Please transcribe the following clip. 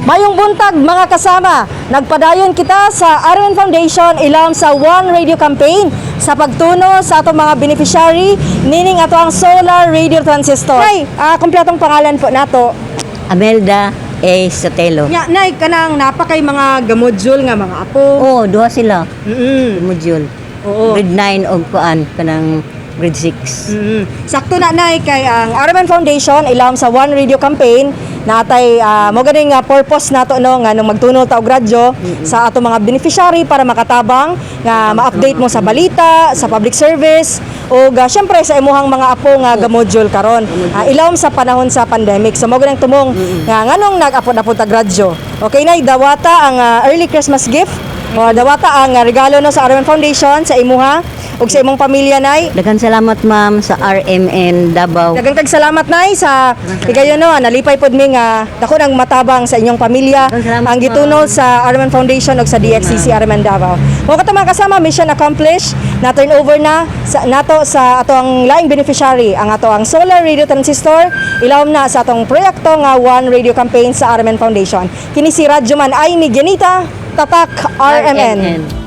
Mayong buntag mga kasama, nagpadayon kita sa RMN Foundation ilawom sa One Radio Campaign sa pagtuno sa atong mga beneficiary nining ato ang solar radio transistor. Nay, kompletong pangalan po nato. Amelda A. Sotelo. Nya, nay, kanang napakay mga gamodule nga mga apo. Oo, duha sila. Module. Oo. Grade 9 og kuan kanang grade 6. Sakto na nay kay ang RMN Foundation ilawom sa One Radio Campaign natay mo ganing purpose nato no nga nung magtuno ta og radyo sa ato mga beneficiary para makatabang nga ma-update mo sa balita, sa public service o syempre sa imuhang mga apo nga gamodule karon. Ilawom sa panahon sa pandemic. So mo ganing tumong nga nganong nag-apod-apod tag radyo. Okay nay, dawata ang early Christmas gift. O dawata ang regalo no sa RMN Foundation sa imuha ug sa imong pamilya nay. Daghang salamat ma'am sa RMN Davao. Daghang salamat nay sa higayon no nalipay pod mi nga dako nang matabang sa inyong pamilya Salamat, ang gitunol sa RMN Foundation ug sa DXCC RMN Davao. Mo katong mga kasama, mission accomplished. Na turn over na sa nato sa ato ang laing beneficiary ang ato ang solar radio transistor ilawom na sa atong proyekto nga One Radio Campaign sa RMN Foundation. Kini si Radyo Man ay ni Janita Tatak RMN.